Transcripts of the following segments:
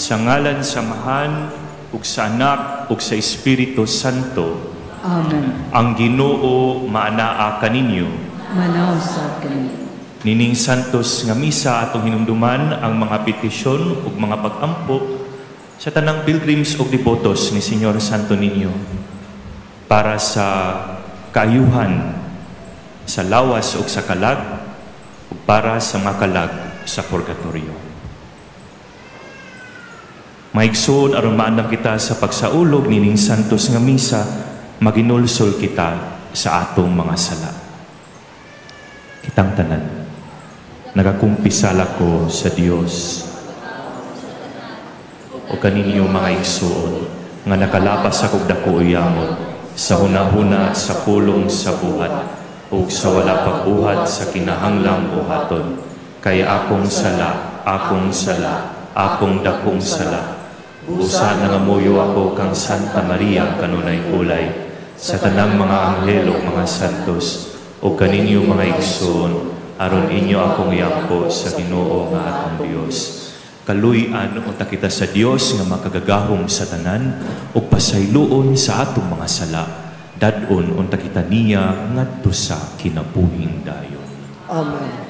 Sa ngalan samahan, ug sa anak, ug sa Espiritu Santo. Amen. Ang Ginoo maanaa kaninyo. Manausap kami. Nining santos nga misa atong hinumduman ang mga petisyon ug mga pag-ampo sa tanang pilgrims ug devotos ni Señor Santo Niño para sa kaayuhan sa lawas ug sa kalag ug para sa mga kalag sa purgatorio. Maigsoon aron maandam kita sa pagsaulog nining santos nga misa, maginulsol kita sa atong mga sala. Kitang tanan, nagakumpisala ko sa Dios o kaninyo mga igsoon nga nakalapas akong dako uyamon sa hunahuna sa pulong sa buhat o sa wala pagbuhat sa kinahanglang buhaton, kaya akong sala, akong dakong sala. Usa nangamuyo ako kang Santa Maria kanunay ulay, sa tanang mga anghel o mga santos, o kaninyo mga igsoon, aron inyo akong iampo sa Ginoo nga atong Dios. Kaluy-an unta kita sa Dios nga makagagahom sa tanan, o pasayloon sa atong mga sala, dadon unta kita niya ngadto sa kinabuhing dayon. Amen.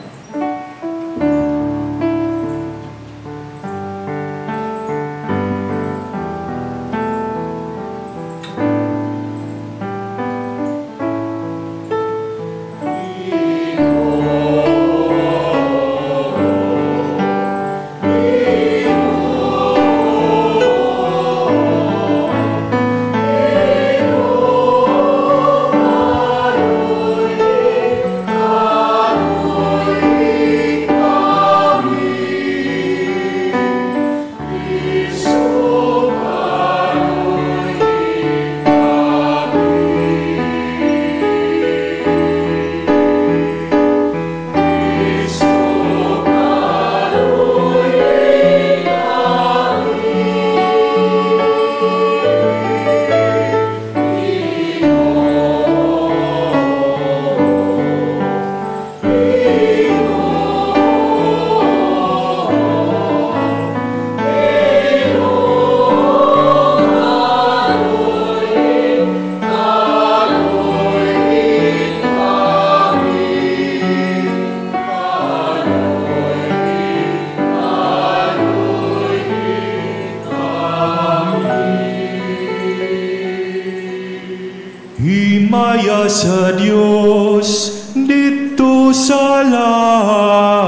Himaya sa Dios dito sa langit.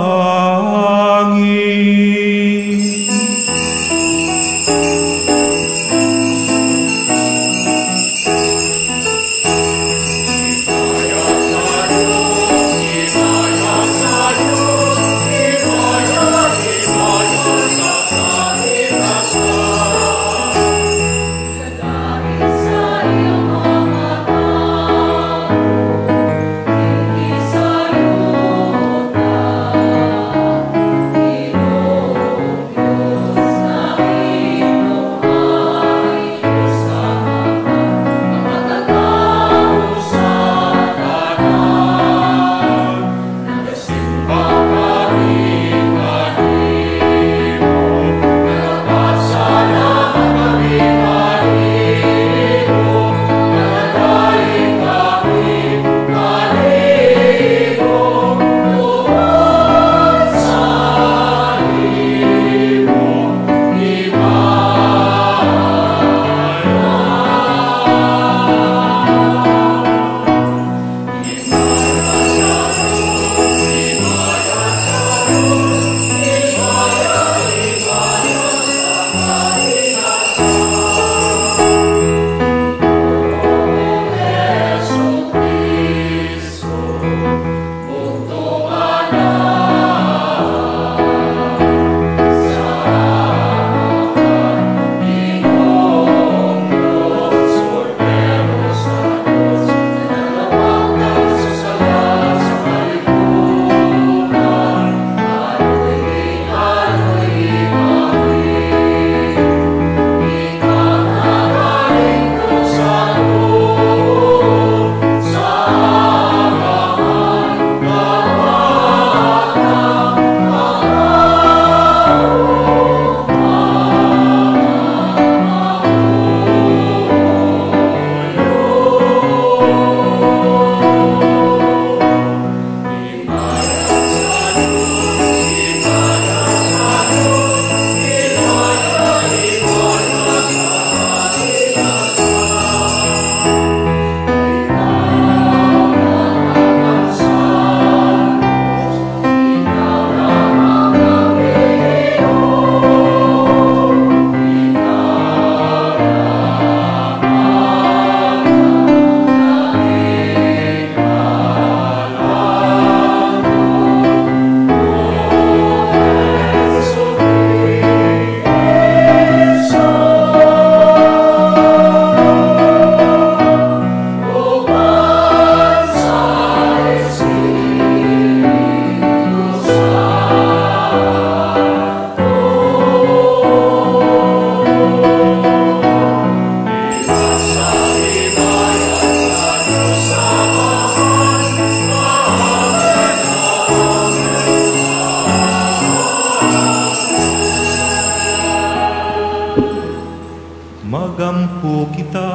magampo kita.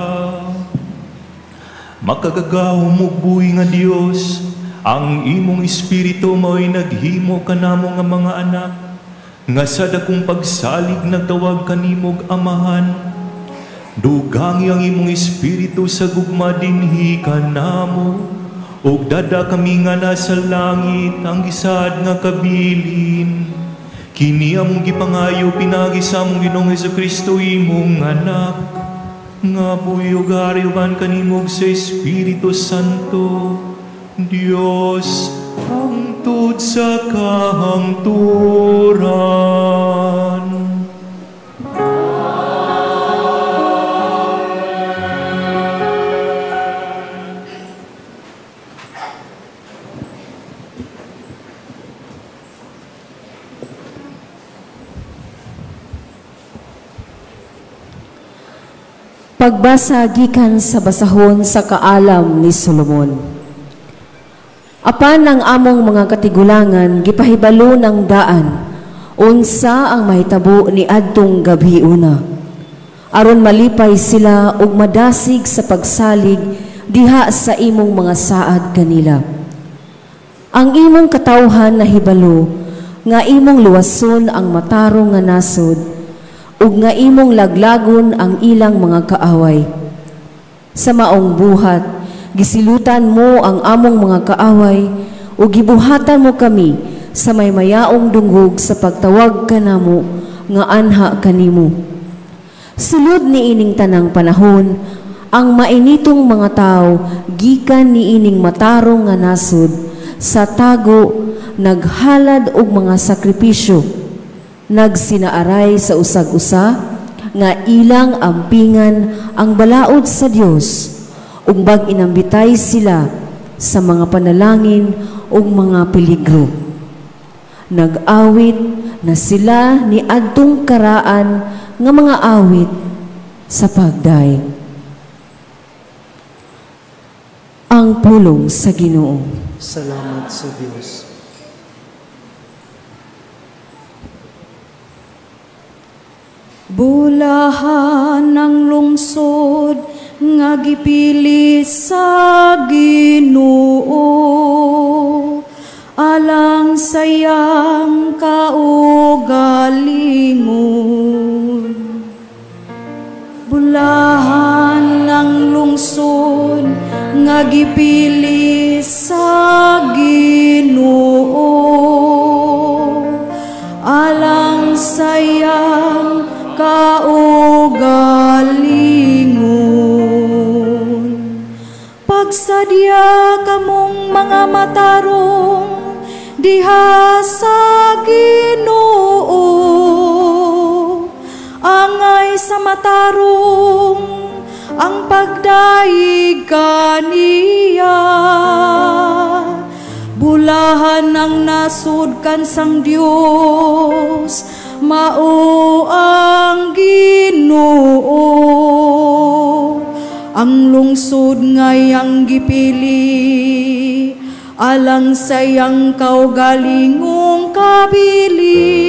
Makagagahom mo buhi nga Dios, ang imong espiritu mo'y naghimo kanamo nga mga anak, nga sa dakong pagsalig nagtawag kanimog amahan. Dugangi ang imong espiritu sa gugma dinhi kanamo, ug dada kami nga nasa langit ang gisad nga kabilin. Kini among gipangayo pinagi sa among Ginoong Hesukristo imong anak, nga buyog ariwan kanimog sa Espiritu Santo, Dios hangtod sa kahangturan. Pagbasa gikan sa basahon sa kaalam ni Solomon. Apan ang among mga katigulangan gipahibalo ng daan, unsa ang mahitabo ni adtong gabi una. Aron malipay sila ug madasig sa pagsalig diha sa imong mga saad kanila. Ang imong katawhan na hibalo nga imong luwason ang matarong nga nasod, ug nga imong laglagon ang ilang mga kaaway. Sa maong buhat, gisilutan mo ang among mga kaaway, ug gibuhatan mo kami sa may mayaong dungog sa pagtawag kanamo nga anha kanimo. Sulod ni ining tanang panahon, ang mainitong mga tao gikan ni ining matarong nga nasod sa tago naghalad og mga sakripisyo, nagsinaaray sa usag-usa nga ilang ampingan ang balaod sa Dios, ug bag inambitay sila sa mga panalangin ug mga peligro. Nag-awit na sila ni adtong karaan nga mga awit sa pagdaig. Ang pulong sa Ginoo. Salamat sa Diyos. Bulahan ng lungsod nga gipili sa Ginoo, alang sayang kaugalingon. Bulahan ng lungsod nga gipili sa Ginoo, alang sayang kaugalingon. Pagsadya kamong mga matarong diha sa Ginoo, angay sa matarong ang pagdaig kaniya. Bulahan ang nasud kan sang Dios, mao ang Ginoo. Ang lungsod ngayang gipili, alang sayang kaugalingong kabili.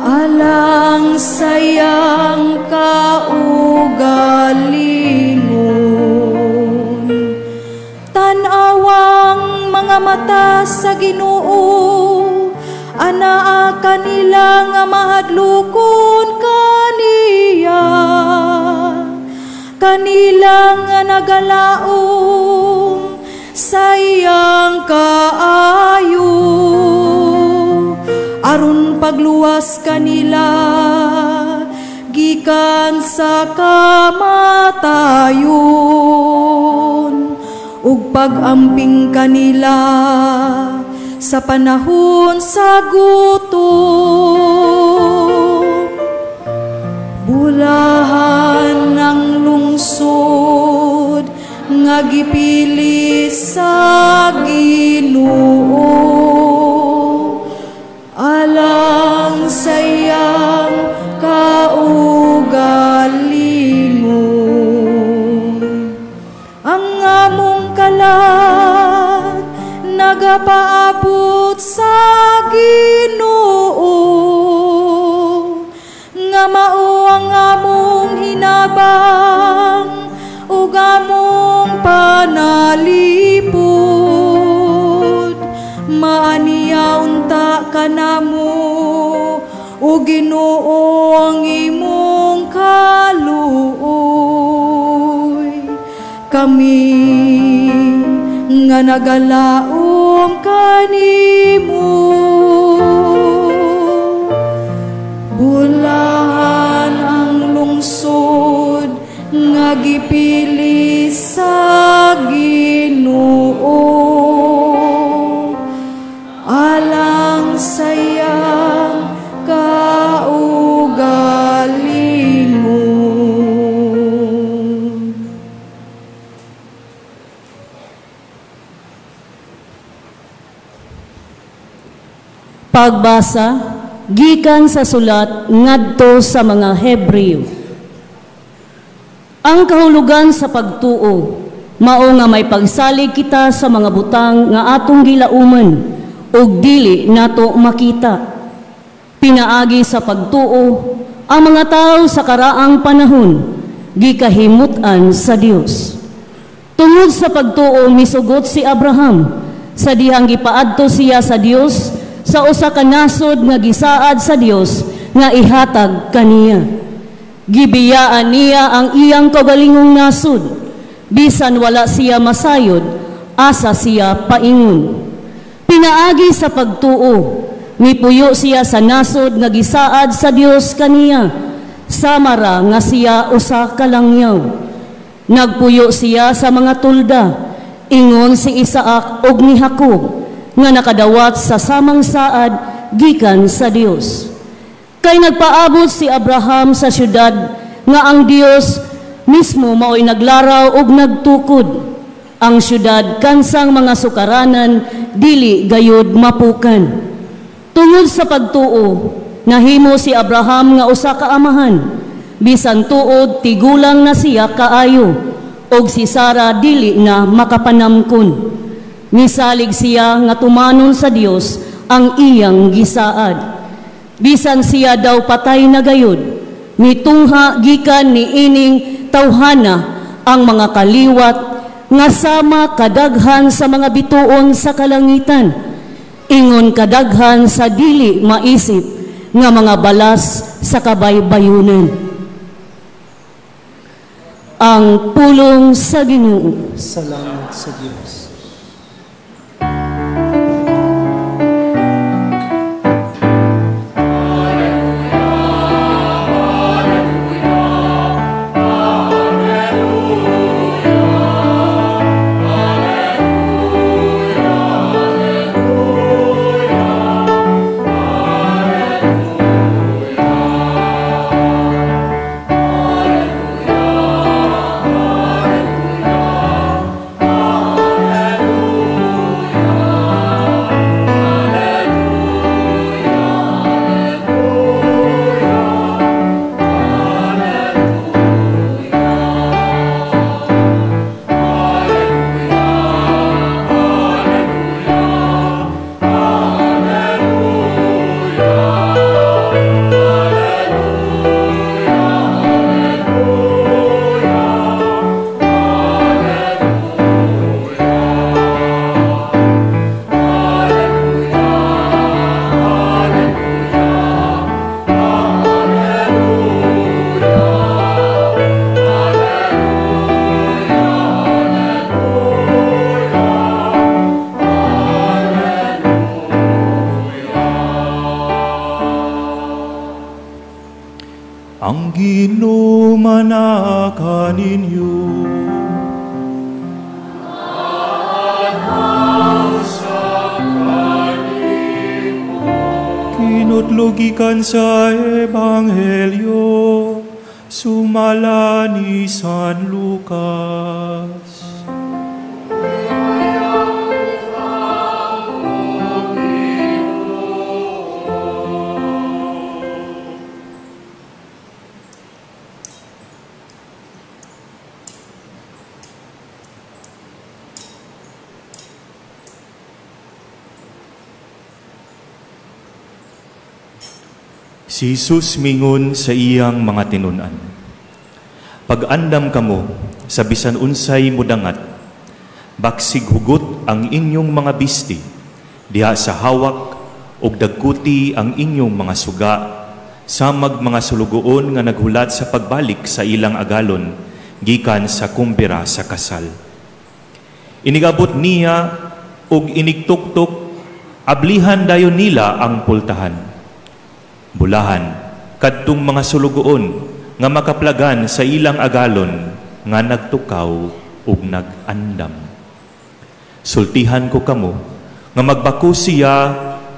Alang sayang kaugalingon. Tanawang mga mata sa Ginoo, anaa kanila nga mahadlukon kaniya. Kanila nga nagalaong sayang kaayo, aron pagluwas kanila gikan sa kamatayon, ug pag-amping kanila sa panahon sa gutom. Bulahan ng lungsod nga gipili sa Ginoo, alang sayang kaugalingon. kami nga nagalaom kanimo. Bulahan ang lungsod nga gipili sa Ginoo, alang sayang kaugalingon. Pagbasa gikan sa sulat ngadto sa mga Hebreo. Ang kahulugan sa pagtuo mao nga may pagsalig kita sa mga butang nga atong gilauman ug dili nato makita. Pinaagi sa pagtuo ang mga tao sa karaang panahon gikahimutan sa Dios. Tungod sa pagtuo misugot si Abraham sa dihang gipaadto siya sa Dios sa usa ka nasod nga gisaad sa Dios nga ihatag kaniya. Gibiyaan niya ang iyang kaugalingong nasod, bisan wala siya masayod, asa siya paingon. Pinaagi sa pagtuo, mipuyo siya sa nasod nga gisaad sa Dios kaniya, samara nga siya usa ka langyaw. Nagpuyo siya sa mga tulda, ingon si Isaac og ni Jacob, nga nakadawat sa samang saad gikan sa Dios. Kay nagpaabot si Abraham sa syudad nga ang Dios mismo mao'y naglaraw ug nagtukod. Ang syudad kansang mga sukaranan dili gayud mapukan. Tungod sa pagtuo, nahimo si Abraham nga usa ka amahan, bisan tuod tigulang na siya kaayo, og si Sara dili na makapanamkon. Misalig siya nga tumanon sa Dios ang iyang gisaad. Bisan siya daw patay na gayud, mitungha gikan ni ining tawhana ang mga kaliwat nga sama kadaghan sa mga bituon sa kalangitan, ingon kadaghan sa dili maisip nga mga balas sa kabaybayunan. Ang pulong sa Ginoo. Salamat sa Diyos. Ang Ginoo manaka ninyo. Kinutlogikan sa Ebanghelyo, sumala ni San Lucas. Si Jesus mingon sa iyang mga tinunan, pag-andam kamo sa bisan unsay mudangat, baksig hugot ang inyong mga bisti, diha sa hawak ug dagkuti ang inyong mga suga, samag mga sulugoon nga naghulat sa pagbalik sa ilang agalon, gikan sa kumbira sa kasal. Inigabot niya ug inigtuktok, ablihan dayon nila ang pultahan. Bulahan kadtong mga sulugoon nga makaplagan sa ilang agalon nga nagtukaw ug nag-andam. Sultihan ko kamo nga magbako siya,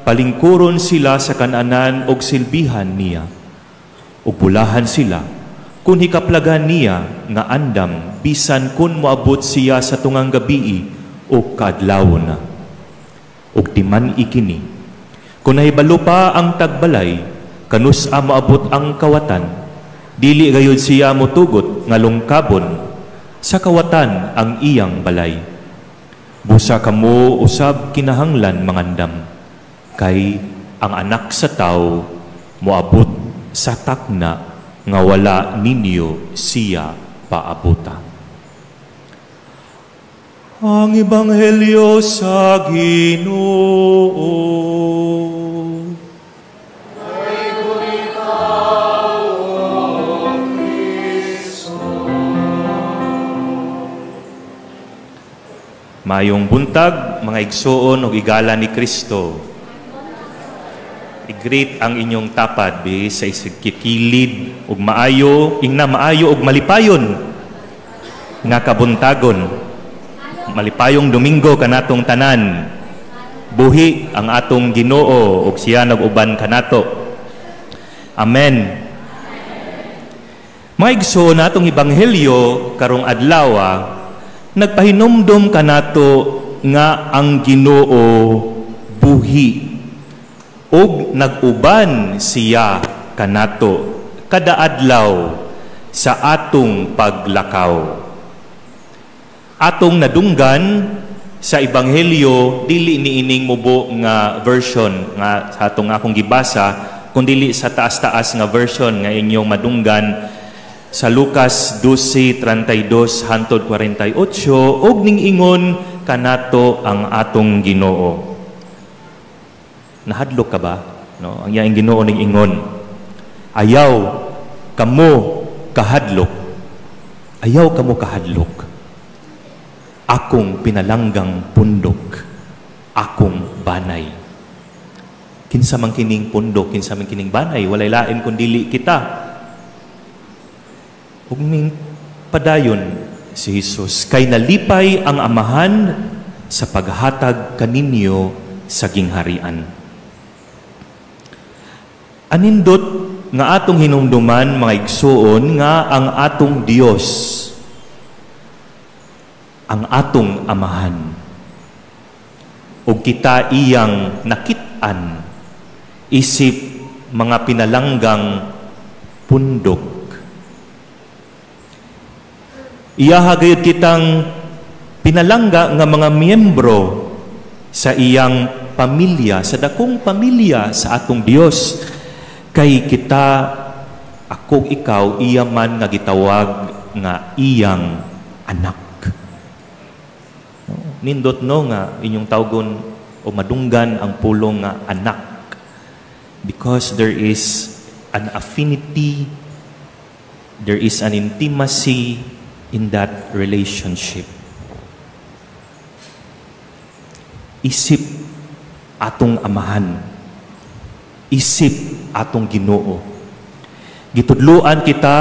palingkuron sila sa kananan og silbihan niya. Ug bulahan sila kung hikaplagan niya nga andam bisan kun moabot siya sa tungang gabii o kaadlawon na. Ug timan ikini, kung nahibalo pa ang tagbalay, kanus-a moabot ang kawatan, dili gayud siya motugot nga lungkabon sa kawatan ang iyang balay. Busa kamo usab kinahanglan mangandam, kay ang anak sa tao moabot sa takna nga wala ninyo siya paabuta. Ang Ebanghelyo sa Ginoo. Mayong buntag, mga igsoon o igala ni Kristo. I-greet ang inyong tapad sa isikikilid ug maayo, ingna maayo ug malipayon nga kabuntagon. Malipayong Domingo kanatong tanan. Buhi ang atong Ginoo ug siya nag-uban kanato. Amen. Mga igsoon natong Ebanghelyo karong adlaw, nagpahinumdom kanato nga ang Ginoo buhi ug nag-uban siya kanato kada adlaw sa atong paglakaw. Atong nadunggan sa Ebanghelyo, dili niining mubo nga version nga sa atong akong gibasa, kundi sa taas-taas nga version nga inyong madunggan sa Lucas 12:32 hangtod 48 ug ning ingon kanato ang atong Ginoo. Nahadlok ka ba? No, ang iyang Ginoo ning ingon, ayaw kamo kahadlok. Ayaw kamo kahadlok. Akong pinalanggang pundok, akong banay. Kinsa man kining pundok, kinsa man kining banay, walay lain kun dili kita. Ug ning padayon si Jesus, kay nalipay ang Amahan sa paghatag kaninyo sa gingharian. Anindot nga atong hinumduman, mga igsoon, nga ang atong Dios, ang atong Amahan, ug kita iyang nakit-an isip mga pinalanggang pundok. Iyaha gayud kitang pinalangga nga mga miyembro sa iyang pamilya, sa dakong pamilya sa atong Dios. Kay kita, ako ikaw, iya man nga gitawag nga iyang anak. Nindot no nga inyong tawgon o madunggan ang pulong nga anak, because there is an affinity, there is an intimacy in that relationship. Isip atong Amahan, isip atong Ginoo. Gitudloan kita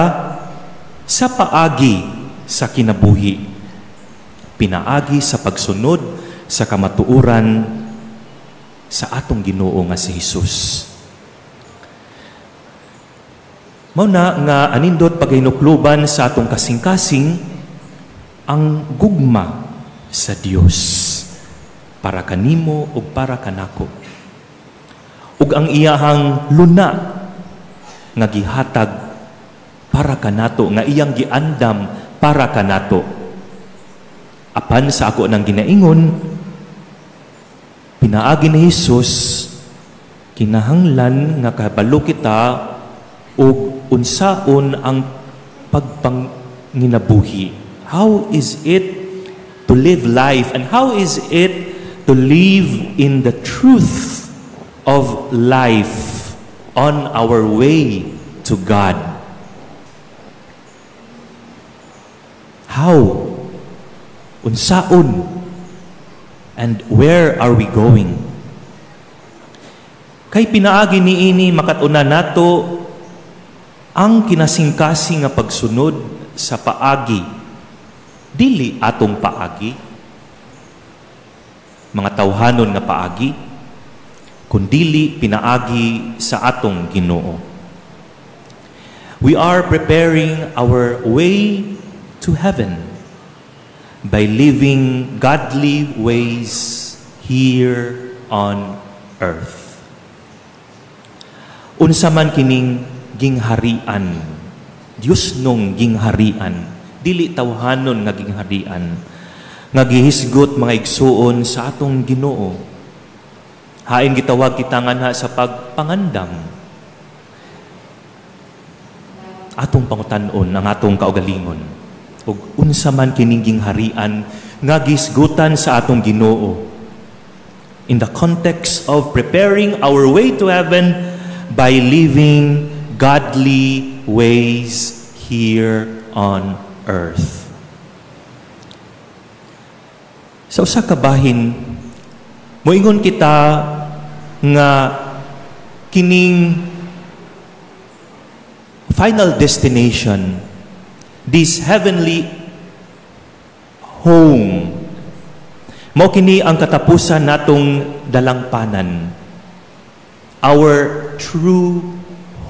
sa paagi sa kinabuhi, pinaagi sa pagsunod sa kamatuoran sa atong Ginoo nga si Jesus. Mao na nga anindot paghinukluban sa atong kasing-kasing ang gugma sa Dios para kanimo ug para kanako. Ug ang iyahang luna nga gihatag para kanato, nga iyang giandam para kanato. Apan sa ako nang ginaingon, pinaagi ni Jesus, kinahanglan nga kabalo kita ug unsaon ang pagpanginabuhi. How is it to live life, and how is it to live in the truth of life on our way to God? How? Unsaon? And where are we going? Kay pinaagi niini makatuna nato ang kinasingkasing nga pagsunod sa paagi, dili atong paagi, mga tawhanon nga paagi, kundili pinaagi sa atong Ginoo. We are preparing our way to heaven by living godly ways here on earth. Unsa man kining gingharian, Diyos nung gingharian, dili tawhanon nga gingharian, nga gihisgot mga igsuon sa atong Ginoo. Hain gitawag kita nga sa pagpangandam. Atong pangutan-on ang atong kaugalingon. Ug unsa man kining gingharian nga gisgutan sa atong Ginoo. In the context of preparing our way to heaven by living godly ways here on earth. Sa usa ka bahin, moingon kita nga kining final destination, this heavenly home, mao kini ang katapusan natong dalangpanan, our true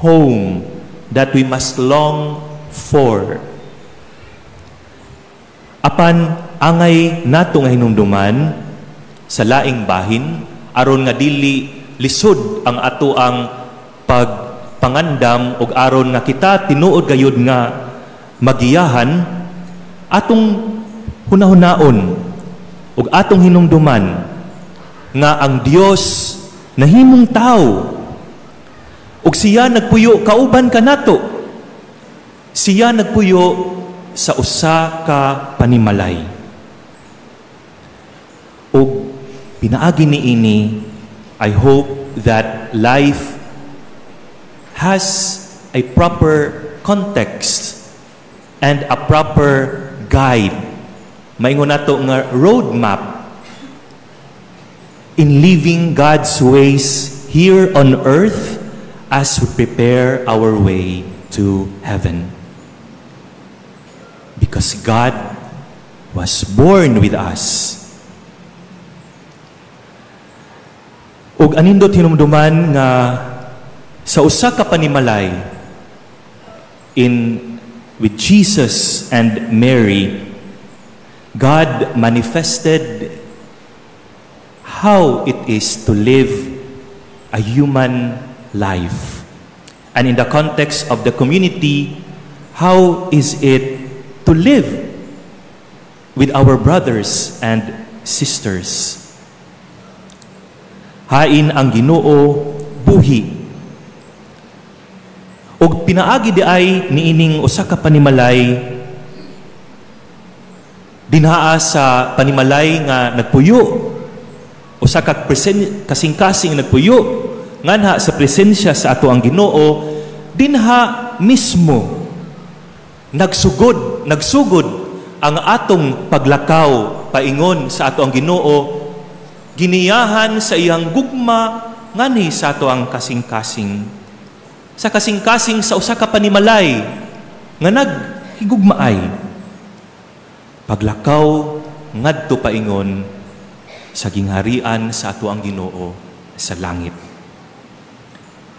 home that we must long for. Apan angay nato nga hinumduman sa laing bahin aron nga dili lisod ang ato ang pagpangandam ug aron nga kita tinuod gayud nga magiyahan, atong hunahunaon ug atong hinumduman nga ang Dios nahimong tao ug siya nagpuyo kauban kanato. Siya nagpuyo sa usa ka panimalay. Ug pinaagi niini, I hope that life has a proper context and a proper guide. Maingon nato nga roadmap in living God's ways here on earth as we prepare our way to heaven. Because God was born with us. Ug anindot hinumduman nga sa usa ka panimalay with Jesus and Mary, God manifested how it is to live a human life. And in the context of the community, how is it to live with our brothers and sisters? Hain ang Ginoo buhi. Og pinaagi di ay niining usa ka panimalay dinhaa sa panimalay nga nagpuyo, usa ka kasing-kasing nagpuyo nganha sa presensya sa ato ang Ginoo, dinha mismo nagsugod ang atong paglakaw paingon sa ato ang Ginoo, giniyahan sa iyang gugma ngani sa ato ang kasing-kasing. Sa kasing-kasing sa usa ka panimalay nga naghigugmaay, paglakaw ngadto paingon sa gingharian sa ato ang Ginoo sa langit.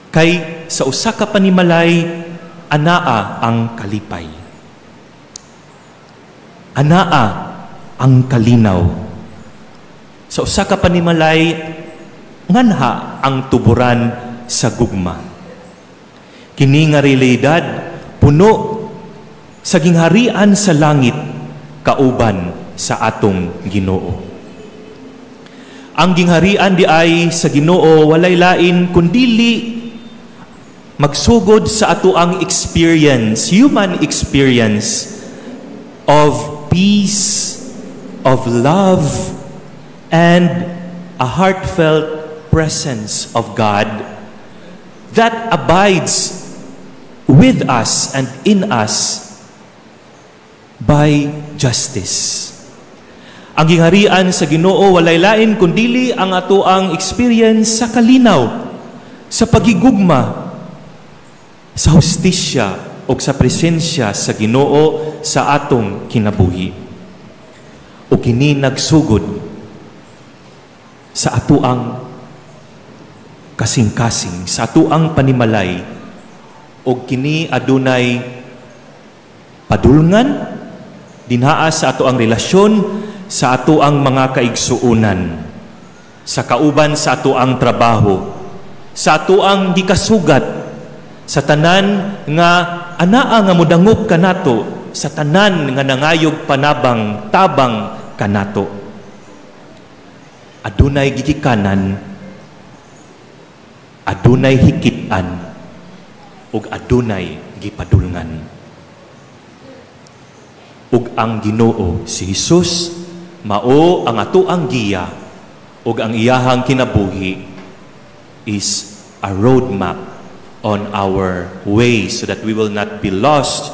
Kay sa usa ka panimalay anaa ang kalipay, anaa ang kalinaw. Sa usa ka panimalay nganha ang tuburan sa gugma. Kini nga realidad puno sa gingharian sa langit kauban sa atong Ginoo. Ang gingharian di ay sa Ginoo walay lain kundili magsugod sa ato ang experience, human experience of peace, of love, and a heartfelt presence of God that abides with us and in us by justice. Ang gingharian sa Ginoo walay lain kundili ang atoang experience sa kalinaw, sa pagigugma, sa hustisya o sa presensya sa Ginoo sa atong kinabuhi. O kini nagsugod sa atoang kasing-kasing, sa atoang panimalay, o kini adunay padulngan dinhaa sa atoang relasyon, sa atoang mga kaigsuunan, sa kauban sa atoang trabaho, sa atoang gikasugat, sa tanan nga anaa nga modangop kanato, sa tanan nga nangayog panabang tabang kanato. Adunay gigikanan, adunay hikitan, ug adunay gipadulngan. Ug ang Ginoo si Jesus mao ang atoang giya, ug ang iyahang kinabuhi is a roadmap on our way so that we will not be lost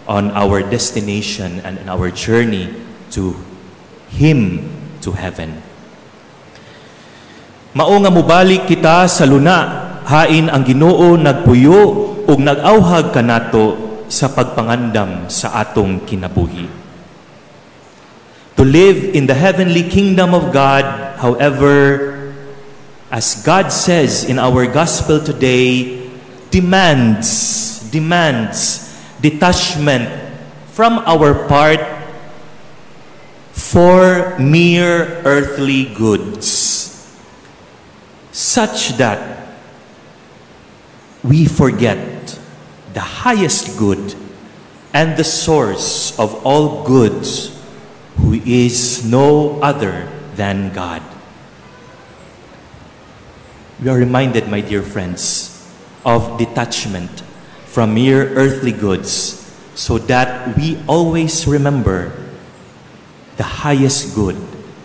on our destination and in our journey to Him, to heaven. Mao nga mubalik kita sa luna, hain ang Ginoo nagpuyo ug nag-awhag kanato sa pagpangandam sa atong kinabuhi. To live in the heavenly kingdom of God, however, as God says in our gospel today, demands detachment from our part for mere earthly goods, such that we forget the highest good and the source of all goods, who is no other than God. We are reminded, my dear friends, of detachment from mere earthly goods, so that we always remember the highest good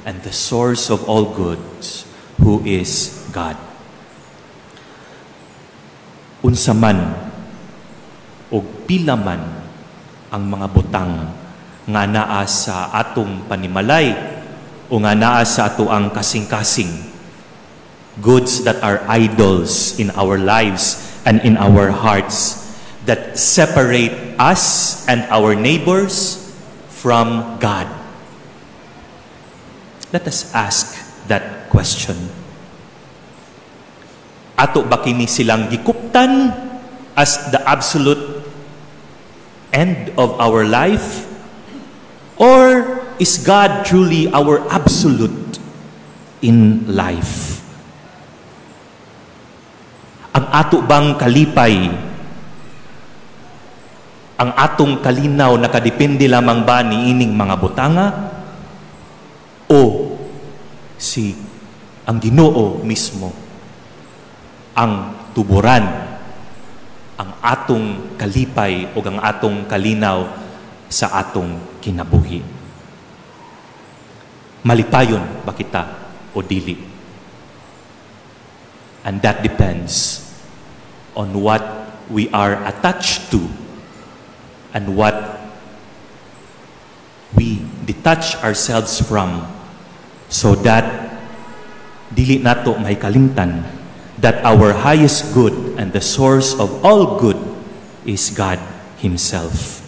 and the source of all goods, who is God. Unsa man o pila man ang mga butang nga naa sa atong panimalay o nga naa sa atoang kasing-kasing, goods that are idols in our lives and in our hearts that separate us and our neighbors from God. Let us ask that question. Ato ba kini silang gikuptan as the absolute end of our life? Or is God truly our absolute in life? Ang ato bang kalipay, ang atong kalinaw nakadepende lamang ba ni ining mga butanga? O si ang Ginoo mismo ang tuburan, ang atong kalipay o ang atong kalinaw sa atong kinabuhi? Malipayon ba kita o dili? And that depends on what we are attached to and what we detach ourselves from, so that dili nato may kalimtan that our highest good and the source of all good is God Himself.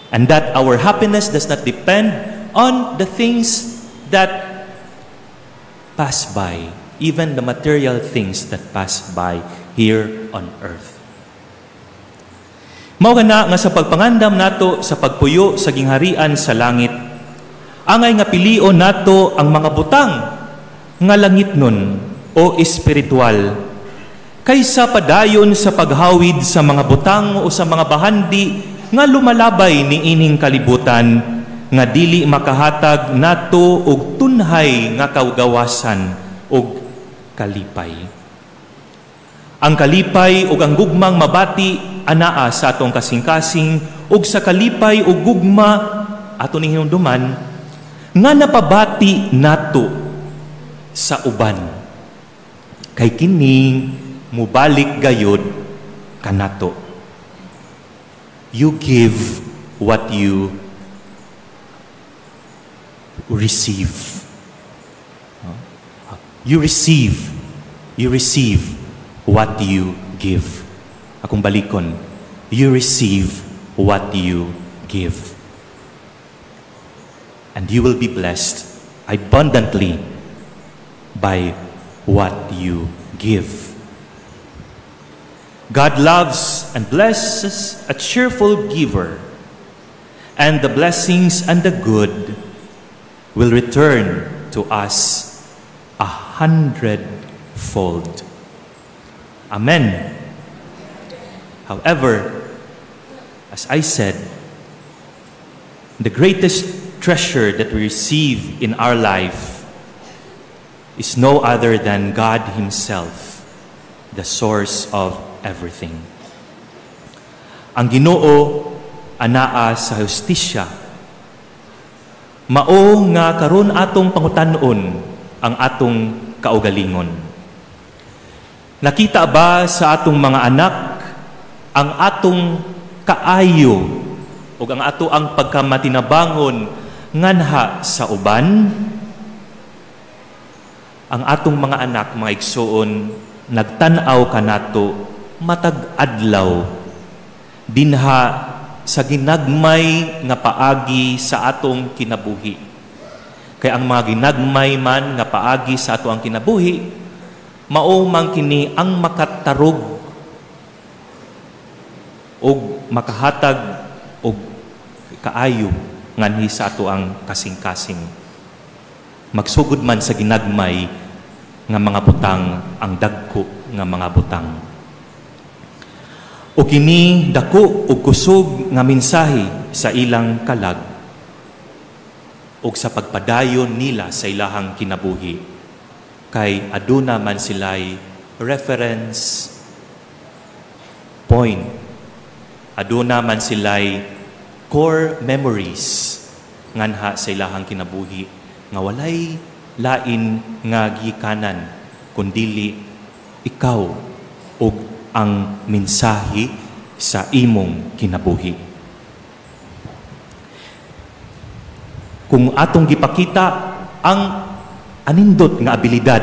And that our happiness does not depend on the things that pass by, even the material things that pass by here on earth. Mao nga sa pagpangandam nato sa pagpuyo sa gingharian sa langit, angay nga pilion nato ang mga butang nga langitnon o espiritual, kaysa padayon sa paghawid sa mga butang o sa mga bahandi nga lumalabay ni ining kalibutan, nga dili makahatag nato og tunhay nga kagawasan og kalipay. Ang kalipay ug ang gugmang mabati anaa sa atong kasing-kasing, ug sa kalipay ug gugma ato ning hinumduman nga napabati nato sa uban, kay kini mubalik gayud kanato. You give what you receive. You receive. You receive what you give. Akong balikon, you receive what you give. And you will be blessed abundantly by what you give. God loves and blesses a cheerful giver, and the blessings and the good will return to us 100-fold. Amen. However, as I said, the greatest treasure that we receive in our life is no other than God Himself, the source of everything. Ang Ginoo anaa sa hustisya. Mao nga karon atong pangutan-on ang atong kaugalingon. Nakita ba sa atong mga anak ang atong kaayo o ang ato ang pagkamatinabangon nganha sa uban? Ang atong mga anak, mga igsoon, nagtanaw kanato matag adlaw dinha sa ginagmay nga paagi sa atong kinabuhi. Kaya ang mga ginagmay man nga paagi sa ato ang kinabuhi, mao man kini ang makatarog o makahatag o kaayo nganhi sa ato ang kasing-kasing. Magsugod man sa ginagmay nga mga butang ang dagko nga mga butang. O kini dako og kusog nga mensahe sa ilang kalag o sa pagpadayon nila sa ilahang kinabuhi, kay aduna man sila'y reference point, aduna man sila'y core memories nganha sa ilahang kinabuhi nga walay lain nga gikanan kundili ikaw og ang mensahe sa imong kinabuhi. Kung atong gipakita ang anindot nga abilidad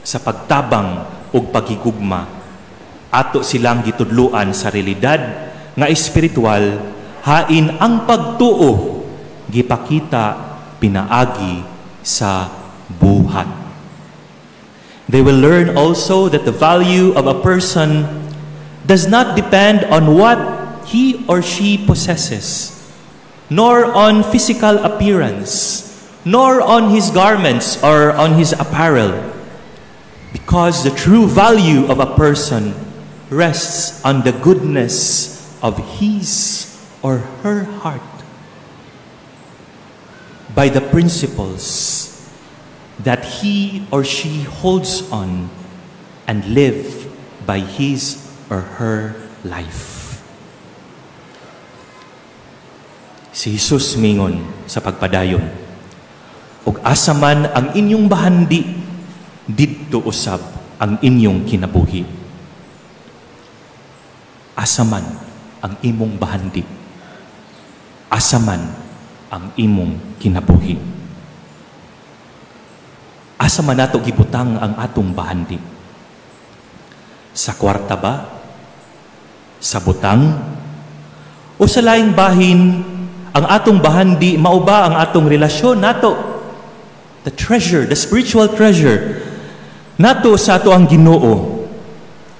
sa pagtabang ug paghigugma, ato silang gitudluan sa realidad nga espiritual, hain ang pagtuo gipakita pinaagi sa buhat. They will learn also that the value of a person does not depend on what he or she possesses, nor on physical appearance, nor on his garments or on his apparel, because the true value of a person rests on the goodness of his or her heart, by the principles that he or she holds on and live by his or her life. Si Jesus mingon sa pagpadayon, ug asa man ang inyong bahandi, didto usab ang inyong kinabuhi. Asa man ang imong bahandi, asa man ang imong kinabuhi. Asa man nato gibutang ang atong bahandi? Sa kwarta ba? Sa butang? O sa laing bahin, ang atong bahandi, mao ba ang atong relasyon nato? The treasure, the spiritual treasure, nato sa ato ang Ginoo.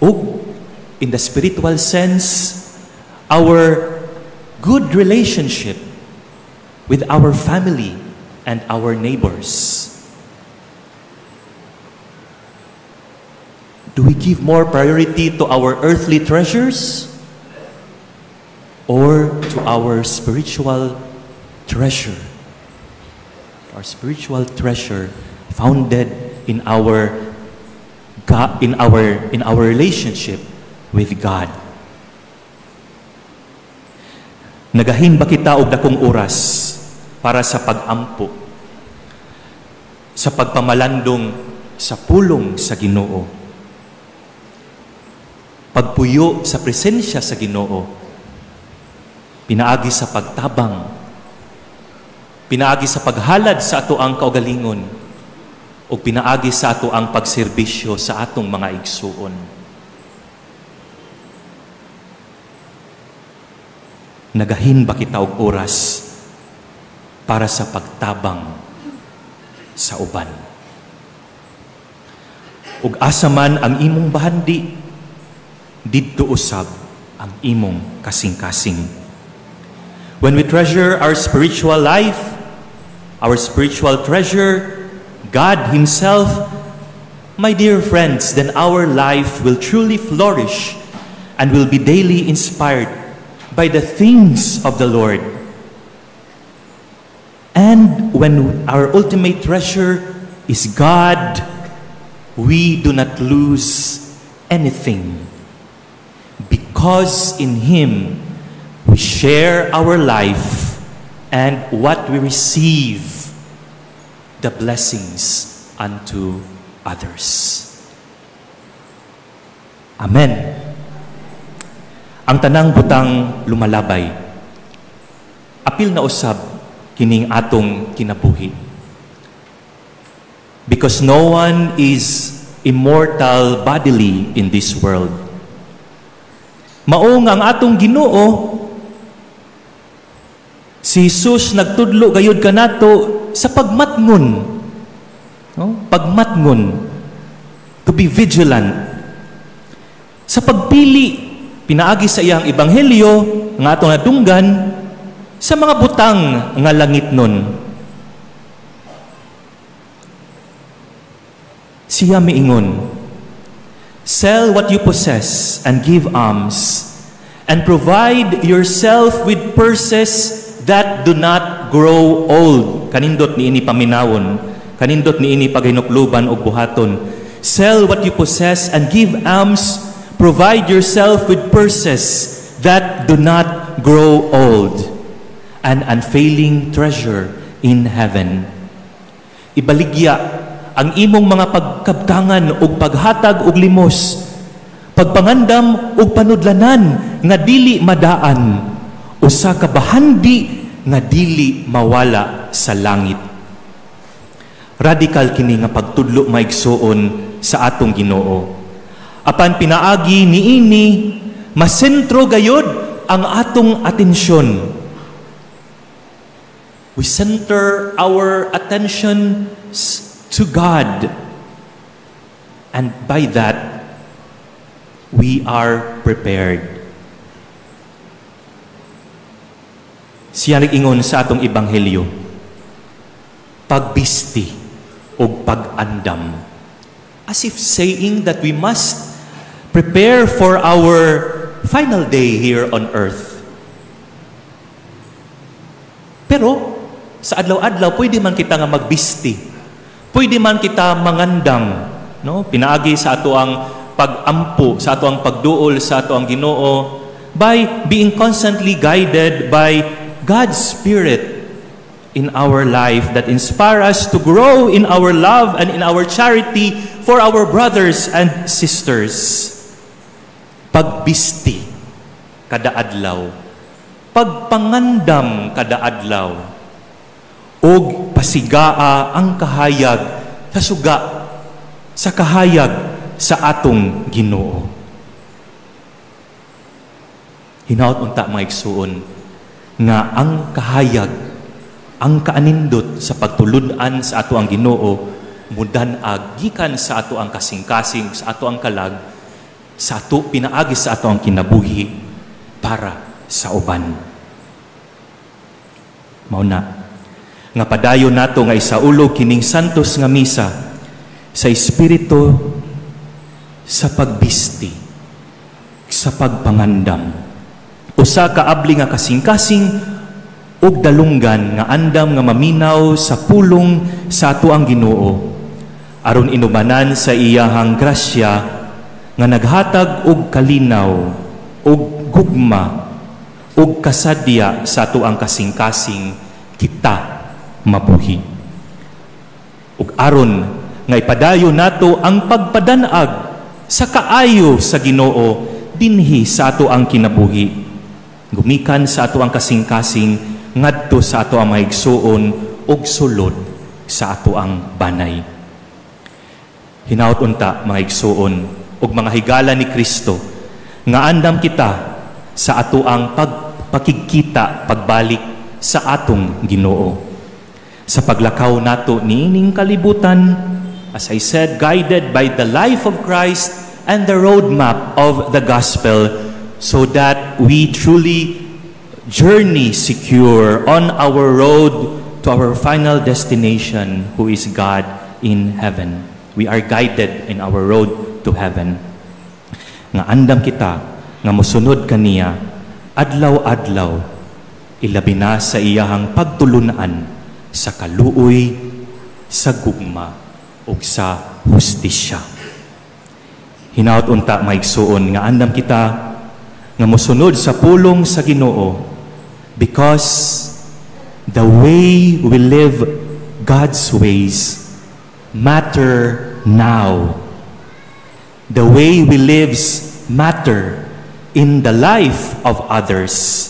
O, in the spiritual sense, our good relationship with our family and our neighbors. Do we give more priority to our earthly treasures or to our spiritual treasure? Our spiritual treasure founded in our God, in our relationship with God. Nagahin ba kita og dakong oras para sa pag-ampo, sa pagpamalandong sa pulong sa Ginoo? Pagpuyo sa presensya sa Ginoo, pinaagi sa pagtabang pinaagi sa paghalad sa ato ang kaugalingon, o pinaagi sa ato ang pagserbisyo sa atong mga igsuon. Nagahin ba kita og oras para sa pagtabang sa uban? Ug asa man ang imong bahandi, didto usab ang imong kasing-kasing. When we treasure our spiritual life, our spiritual treasure, God Himself, my dear friends, then our life will truly flourish and will be daily inspired by the things of the Lord. And when our ultimate treasure is God, we do not lose anything, because in Him we share our life, and what we receive, the blessings unto others. Amen. Ang tanang butang lumalabay, apil na usab kining atong kinabuhi. Because no one is immortal bodily in this world. Maong ang atong Ginoo, si Jesus nagtudlo gayud kanato sa pagmatngon. No? Pagmatngon. To be vigilant. Sa pagpili, pinaagi sa iyang ebanghelyo nga atong nadunggan sa mga butang nga langit nun. Siya miingon, "Sell what you possess and give alms, and provide yourself with purses that do not grow old." Kanindot ni ini paminawon, kanindot ni ini paghinukluban og buhaton. Sell what you possess and give alms, provide yourself with purses that do not grow old, an unfailing treasure in heaven. Ibaligya ang imong mga pagkabtangan ug paghatag og limos, pagpangandam ug panudlanan nga dili madaan, usa ka bahandi nga dili mawala sa langit. Radikal kini nga pagtudlo maigsuon sa atong Ginoo. Apan pinaagi niini, masentro gayod ang atong atensyon. We center our attention to God, and by that we are prepared. Siya nag-ingon sa atong ebanghelyo, pagbisti o pag-andam, as if saying that we must prepare for our final day here on earth. Pero sa adlaw-adlaw pwede man kita nga magbisti, pwede man kita mangandam, no? Pinaagi sa ato ang pag-ampo, sa ato ang pagduol sa ato ang Ginoo, by being constantly guided by God's Spirit in our life that inspire us to grow in our love and in our charity for our brothers and sisters. Pagbisti kada adlaw, pagpangandam kada adlaw, og pasigaa ang kahayag sa suga, sa kahayag sa atong Ginoo. Hinaut unta mga igsuon nga ang kahayag, ang kaanindot sa pagtulud-an sa ato ang Ginoo, mudan-ag gikan sa ato ang kasing-kasing, sa ato ang kalag, sa ato pinaagi sa ato ang kinabuhi para sa uban. Mauna nga padayon nato nga isaulog kining santos nga misa sa espiritu, sa pagbisti, sa pagpangandam, usa ka abli nga kasing-kasing ug dalunggan nga andam nga maminaw sa pulong sa ato ang Ginoo, aron inubanan sa iyahang grasya nga naghatag og kalinaw og gugma og kasadya sa ato ang kasing-kasing kita mabuhi. Ug aron nga ipadayon nato ang pagpadanag sa kaayo sa Ginoo dinhi sa ato ang kinabuhi, gumikan sa ato ang kasing-kasing ngadto sa ato ang maigsuon ug sulod sa ato ang banay. Hinaut unta mga igsuon ug mga higala ni Kristo nga andam kita sa ato ang pagpakigkita pagbalik sa atong Ginoo. Sa paglakaw nato niining kalibutan, as I said, guided by the life of Christ and the roadmap of the gospel, so that we truly journey secure on our road to our final destination, who is God in heaven. We are guided in our road to heaven. Nga andam kita, nga mosunod kaniya, adlaw-adlaw, ilabi na sa iyahang pagtulunan sa kaluoy, sa gugma, o sa hustisya. Hinaut unta maigsuon nga andam kita, nga mosunod sa pulong sa Ginoo, because the way we live God's ways matter now. The way we live matter in the life of others,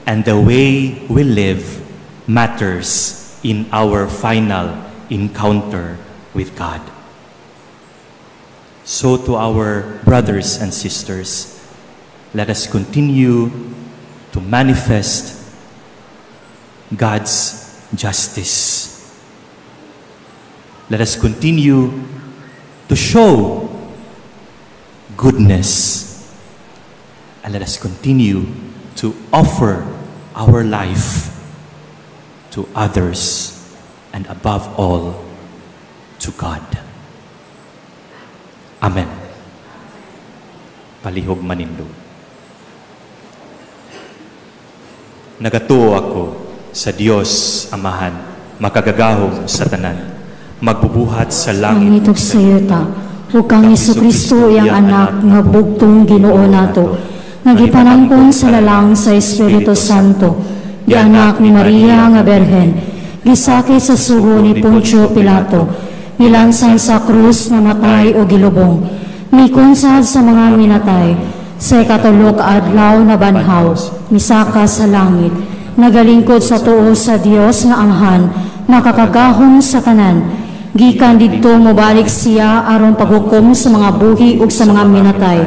and the way we live matters in our final encounter with God. So to our brothers and sisters, let us continue to manifest God's justice. Let us continue to show goodness, and let us continue to offer our life to others, and above all, to God. Amen. Palihog manindog. Nagatuo ako sa Dios Amahan, makagagahom sa tanan, magbubuhat sa langit. Ang sa yuta, ug kang Jesucristo iyang anak nga bugtong Ginoo nato, nga gipanangkon sa lalang sa Espiritu Santo, di anak ni Maria nga Berhen, gisakit sa sugo ni Poncio Pilato, nilansan sa krus na matay o gilubong, mikunsad sa mga minatay, sa ikatulok adlaw na banhaw, misaka sa langit, nagalingkod sa tuo sa Dios nga Amhan, makakagahom sa tanan, gikan didto mobalik siya aron paghukom sa mga buhi ug sa mga minatay.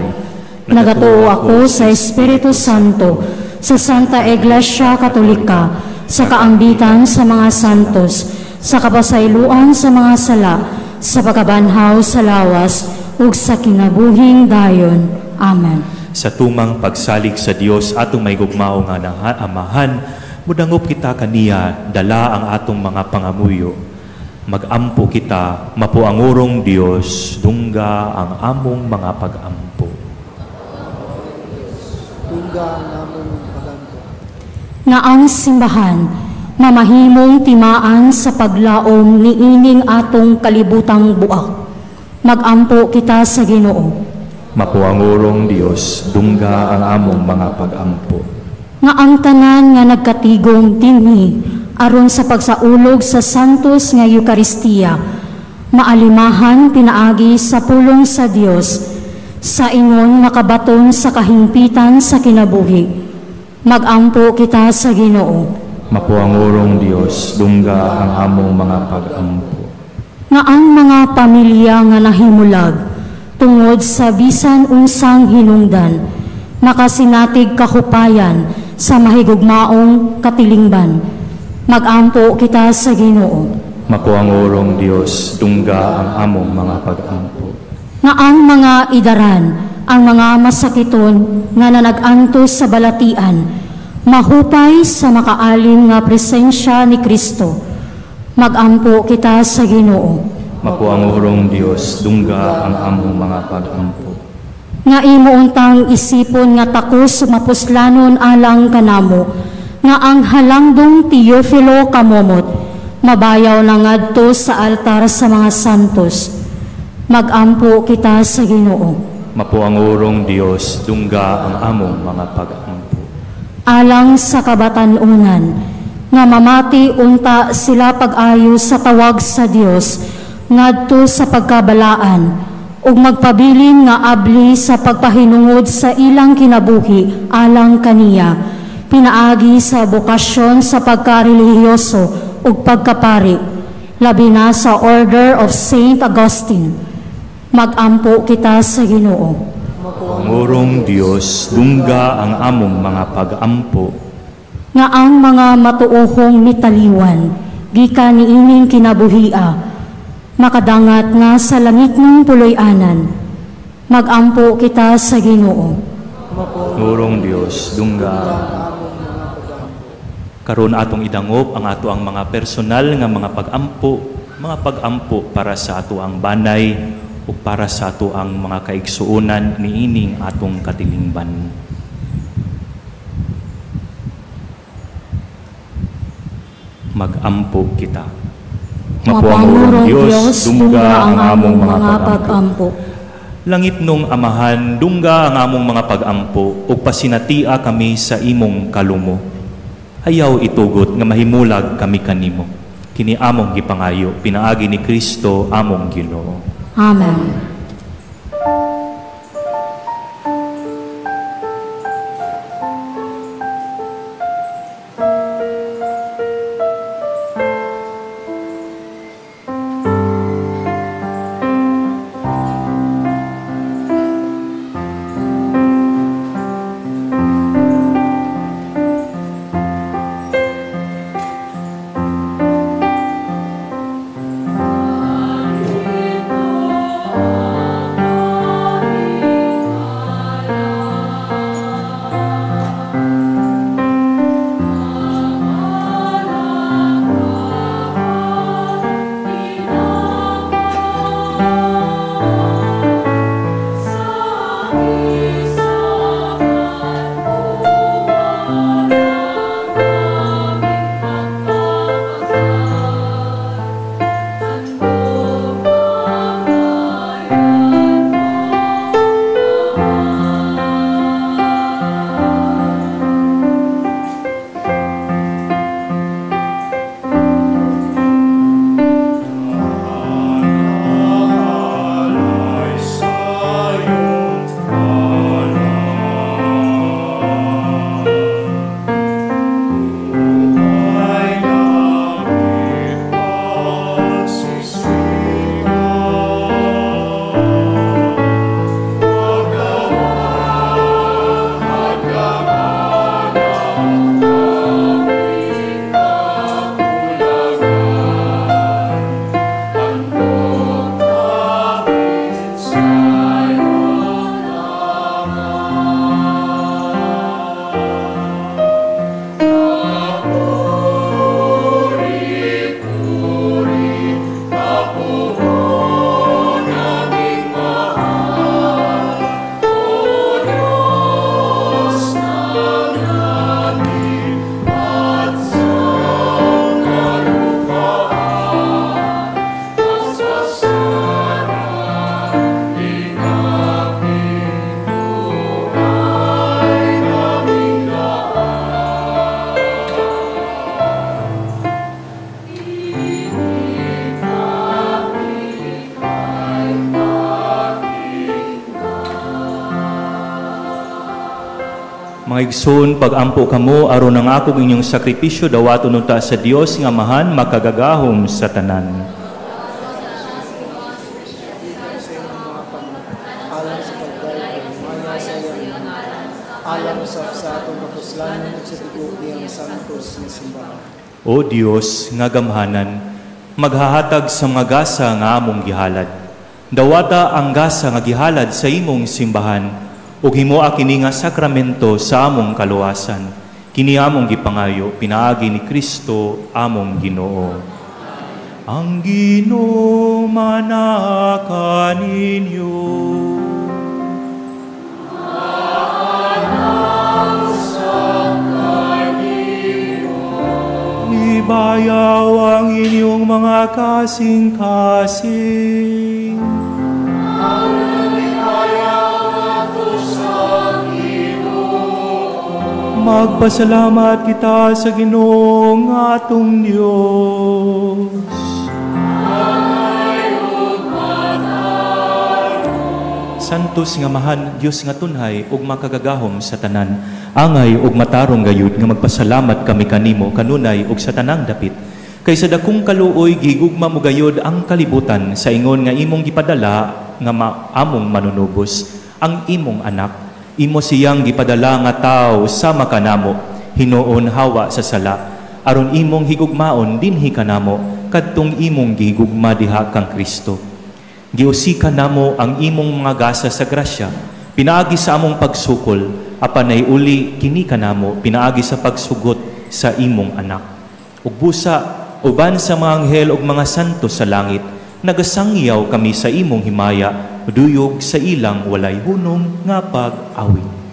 Nagatuo ako sa Espiritu Santo, sa Santa Iglesia Katolika, sa kaambitan sa mga santos, sa kapasayloan sa mga sala, sa pagkabanhaw sa lawas ug sa kinabuhing dayon. Amen. Sa tumang pagsalig sa Dios atong may gugmao nga Amahan, mudangop kita kaniya, dala ang atong mga pangamuyo. Magampo kita, mapuangurong Dios, dungga ang among mga pagampo. Dungga ang among pagampo. Nga ang simbahan, mamahimong timaan sa paglaom ni ining atong kalibutang buak. Magampo kita sa Ginoo. Mapuangurong Dios, dungga ang among mga pagampo. Nga ang tanan nga nagkatigong dinhi aron sa pagsaulog sa santos nga Eukaristiya, maalimahan pinaagi sa pulong sa Dios, sa ingon makabaton sa kahimpitan sa kinabuhi. Magampo kita sa Ginoo. Mapuangurong Dios, dungga ang among mga pagampo. Nga ang mga pamilya nga nahimulag tungod sa bisan unsang hinungdan, makasinatig kahupayan sa mahigugmaong katilingban. Magampo kita sa Ginoo. Mapuangurong Dios, dungga ang among mga pagampo. Nga ang mga idaran, ang mga masakiton nga nanag-antos sa balatian, mahupay sa makaalim nga presensya ni Kristo. Magampo kita sa Ginoo. Mapuangurong Dios, dungga ang among mga pagampo. Nga imo untang isipon nga takos mapuslanon alang kanamo, nga ang halangdong Teofilo kamomot, mabayaw na ngadto sa altar sa mga santos. Magampo kita sa Ginoo. Mapuangurong Dios, dungga ang among mga pagampo. Alang sa kabatanunan, nga mamati unta sila pag-ayo sa tawag sa Dios, ngadto sa pagkabalaan, ug magpabilin nga abli sa pagpahinungod sa ilang kinabuhi alang kaniya, pinaagi sa bukasyon sa pagkarelihiyoso ug pagkapari, labi na sa Order of Saint Augustine. Mag-ampo kita sa Ginoo. Pangurong Dios, dungga ang among mga pag-ampo. Nga ang mga matuohong mitaliwan, gikan niining kinabuhia, makadangat nga sa langit ng puloy-anan. Mag-ampo kita sa Ginoo. Pangurong Dios, dungga. Karon atong idangop ang ato ang mga personal nga mga pag-ampo para sa ato ang banay o para sa ato ang mga kaigsuonan niining atong katilingban. Mag-ampo kita. Mapangurong Diyos, dungga ang among mga pag-ampo. Langit nung Amahan, dungga ang among mga pag-ampo ug pasinatia kami sa imong kalumo. Ayaw itugot nga mahimulag kami kanimo. Kini among gipangayo, pinaagi ni Kristo among Ginoo. Amen. Mga igsoon, pag-ampo kamo aron ang akong inyong sakripisyo dawaton unta sa Dios nga Amahan makagagahom sa tanan. Alang sa pagdaya ng maya sa iyang alang sa atong kapuslanan at sa tigupi ang santos na simbahan. O Dios nga gamhanan, maghahatag sa mga gasa nga among gihalad. Dawata ang gasa nga gihalad sa imong simbahan, ug himoa kini nga sakramento sa among kaluwasan. Kini among gipangayo, pinaagi ni Kristo among Ginoo. Ang Ginoo manaka ninyo. Ibayaw ang inyong mga kasing-kasing. Magpasalamat kita sa Ginoong atong Diyos. Santos nga Mahan, Diyos nga tunhay ug makagagahom sa tanan. Angay ug matarong gayud nga magpasalamat kami kanimo kanunay ug sa tanang dapit. Kay sa dakong kaluoy gigugma mo gayud ang kalibutan sa ingon nga imong gipadala nga among manunubos ang imong anak. Imo siyang gipadala nga tawo sama kanamo hinuon hawa sa sala aron imong higugmaon dinhi kanamo kadtong imong gihigugma diha kang Kristo. Giusika namo ang imong mga gasa sa grasya, pinaagi sa among pagsukol, apanay uli kini kanamo, pinaagi sa pagsugot sa imong anak. Ug busa, uban sa mga anghel ug mga santo sa langit, nagasangyaw kami sa imong himaya, duyog sa ilang walay hunong nga pag-awit.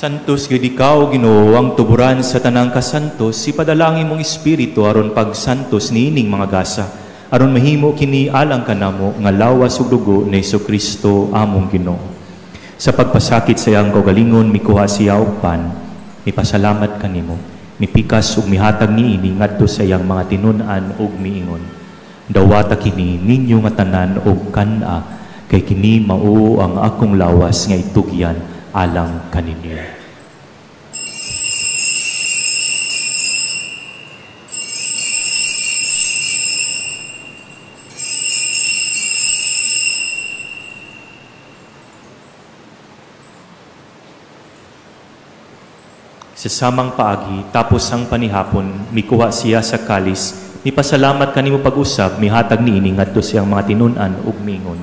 Santos gid ikaw Ginoo ang tuburan sa tanang kasantos ipadalangin mong espiritu aron pagsantos niining mga gasa aron mahimo kini alang kanamo nga lawas ug dugo ni Jesucristo among Ginoo. Sa pagpasakit sa iyang kaugalingon mikuha siya og pan, mipasalamat kanimo, mipikas ug mihatag niini ngadto sa iyang mga tinun-an ug miingon. Dawata kini ninyo nga tanan og kan-a kay kini mao ang akong lawas nga itugyan alang kaninyo. Sa samang paagi, tapos ang panihapon, mikuha siya sa kalis, mipasalamat kanimo pag-usap, mihatag niini ngadto siyang mga tinun-an ug mingon.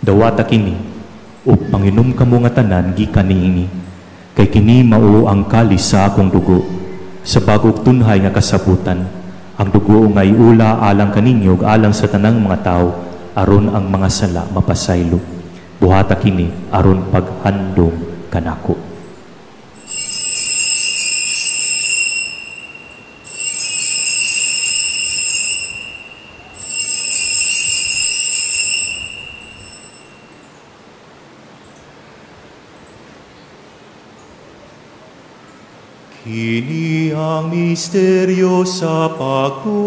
Dawata kini, ug panginom kamo nga tanan gikan niini, kay kini mao ang kalis sa akong dugo, sa bagog tunhay nga kasabutan, ang dugo nga iula alang kaninyo ug alang sa tanang mga tao, aron ang mga sala mapasaylo. Buhata kini aron paghandom kanako. Kini ang misteryo sa pagtuo.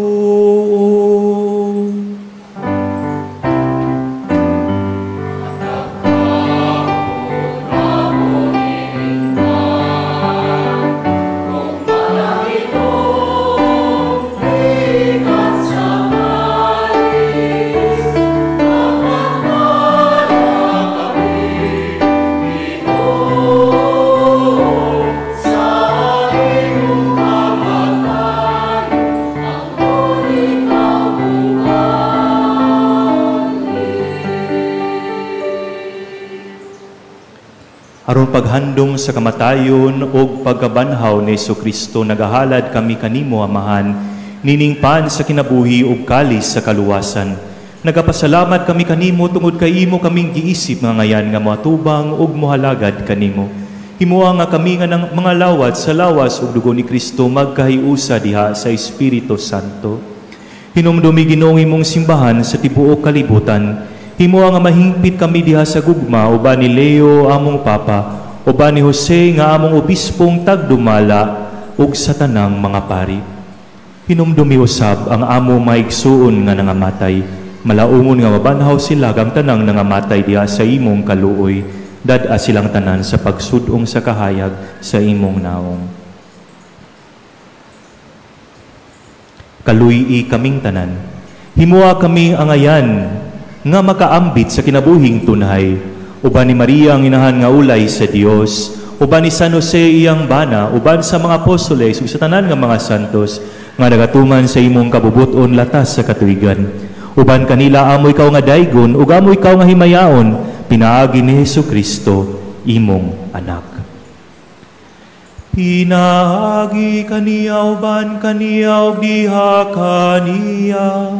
Aron paghandong sa kamatayon o pagkabanhaw ni Jesucristo, nagahalad kami kanimo, Amahan, nining pan sa kinabuhi o kalis sa kaluwasan. Nagapasalamat kami kanimo tungod kay imo kaming giisip nga ngayan nga matubang ug mohalagad kanimo. Himuha nga kami nga ng mga lawat sa lawas ug dugo ni Kristo magkahiusa diha sa Espiritu Santo. Hinumdumi Ginoong imong simbahan sa tibuok kalibutan. Himuha nga mahingpit kami diha sa gugma uban ni Leo among Papa, uban ni Jose nga among obispong tagdumala ug sa tanang mga pari. Hinumdumi usab ang amo maigsuon nga nangamatay, malaumon nga mabanhaw sila kang tanang nangamatay diha sa imong kaluoy. dad-a silang tanan sa pagsudong sa kahayag sa imong naong. Kaluy-i kaming tanan, himua kami angayan nga makaambit sa kinabuhing tunay, uban ni Maria ang inahan nga ulay sa Dios, uban ni San Jose iyang bana, uban sa mga apostoles ug sa tanan nga mga santos nga nagatuman sa imong kabubuton latas sa katuigan. Uban kanila amo ikaw nga daygon ug amo ikaw nga himayaon, pinaagi ni Hesukristo imong anak. Pinaagi kaniya uban kaniya ug diha kaniya,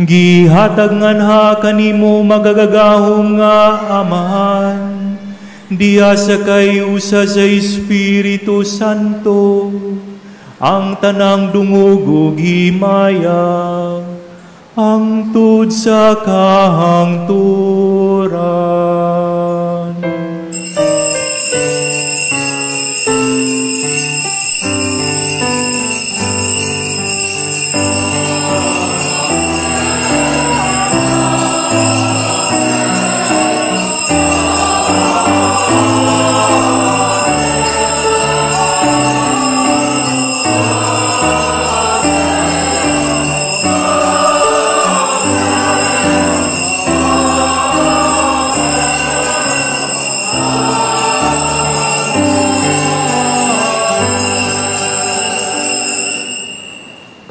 gihatag nganha kanimo magagagahom nga amahan, diya sa kayusa sa Espiritu Santo, ang tanang dungog ug himaya, hangtod sa kahangturan.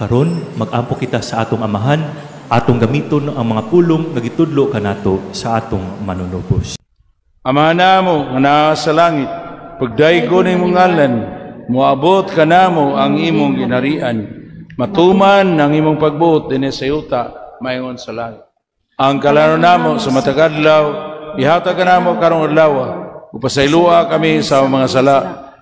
Karon mag-ampo kita sa atong amahan, atong gamiton ang mga pulong nagitudlo kanato sa atong manunubos. Amahan namo nga naa sa langit, pagdaygo ni mong ngalan, moabot kanamo ang imong ginharian, matuman ang imong pagbuot dinhi sa yuta mayon sa langit. Ang kalaro namo sa matag-adlaw, ihatag kanamo karong adlaw, upasaylua kami sa mga sala,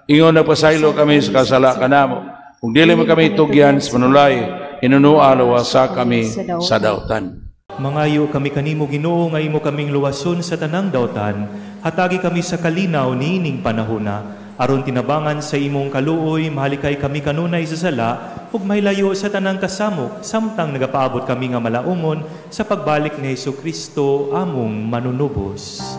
ingon nagpasaylo kami sa kasala kanamo. Kung dili mo kami tugyan sa manulay, inunualawa sa kami sa dautan. Mangayo kami kanimo Ginoo nga imo kaming luwason sa tanang dautan, hatagi kami sa kalinaw niining panahona, aron tinabangan sa imong kaluoy, mahalikay kami kanunay sa sala, ug mahilayo sa tanang kasamok, samtang nagapaabot kami nga malaumon sa pagbalik ni Hesukristo among manunubos.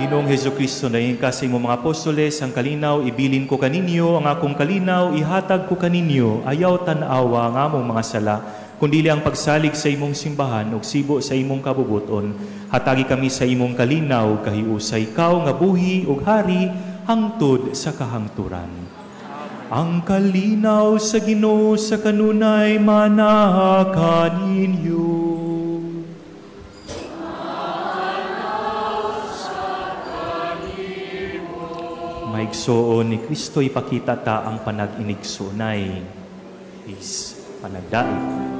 Ginoong Hesukristo, na kasi mo mga apostoles, ang kalinaw ibilin ko kaninyo, ang akong kalinaw ihatag ko kaninyo, ayaw tanawa ang among mga sala, kundili ang pagsalig sa imong simbahan ug sibo sa imong kabubuton. Hatagi kami sa imong kalinaw, kahiusay ikaw nga buhi ug hari hangtod sa kahangturan. Ang kalinaw sa Ginoo sa kanunay manaha kaninyo. Maigsoon ni Kristo ipakita ta ang panag-inigsunay is panagdait.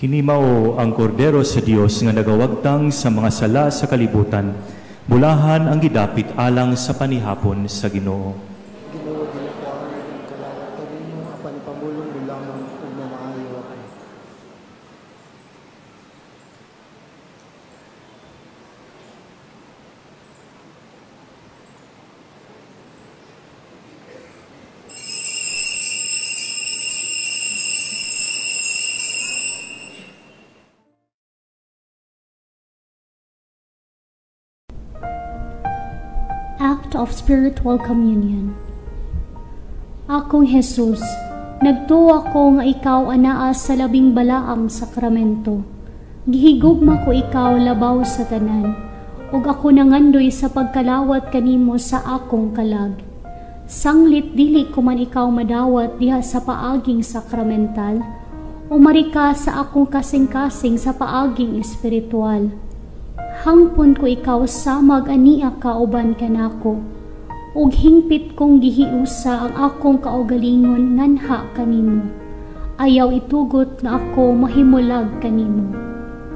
Kini mao ang kordero sa Dios nga nagawagtang sa mga sala sa kalibutan. Bulahan ang gidapit alang sa panihapon sa Ginoo. Ginoo dili ko ang kalawat kanimo apan pamulong mo lamang ug mamaayo ako. Act of Spiritual Communion. Akong Jesus, nagtuwa ko nga ikaw anaa sa labing balaang sakramento. Gihigugma ko ikaw labaw sa tanan, ug ako nangandoy sa pagkalawat kanimo sa akong kalag. Sanglit dili ko man ikaw madawat diha sa paaging sakramental, umari ka sa akong kasing-kasing sa paaging espiritual. Hangpon ko ikaw samag ania kauban kanako, ug hingpit kong gihiusa ang akong kaugalingon nganha kanimo. Ayaw itugot nga ako mahimulag kanimo.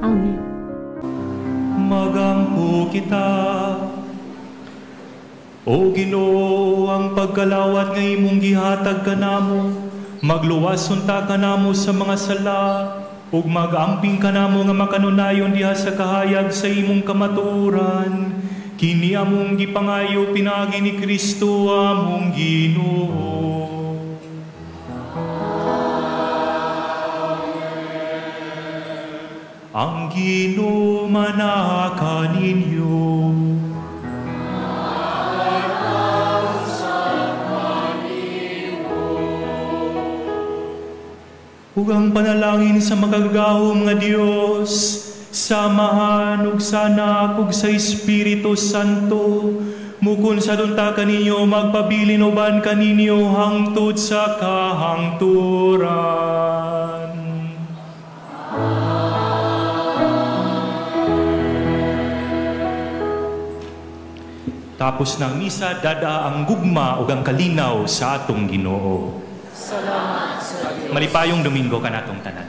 Amen. Magampo kita, O Ginoo, ang pagkalawat nga imong gihatag kanamo, magluwason ta kanamo sa mga sala, ug mag-amping kanamo nga makanunayon diha sa kahayag sa imong kamatuoran. Kini among gipangayo pinagi ni Kristo among Ginoo. Ang Ginoo manaka ninyo. Ug ang panalangin sa makagagahom nga Dios, samahan ug sana ug sa Espiritu Santo, mukon sa dunta kaninyo magpabilin uban kaninyo hangtod sa kahangturan. Tapos ng misa, dada ang gugma ug ang kalinaw sa atong Ginoo. Salamat sa Dios. Malipayong Domingo kanatong tanan.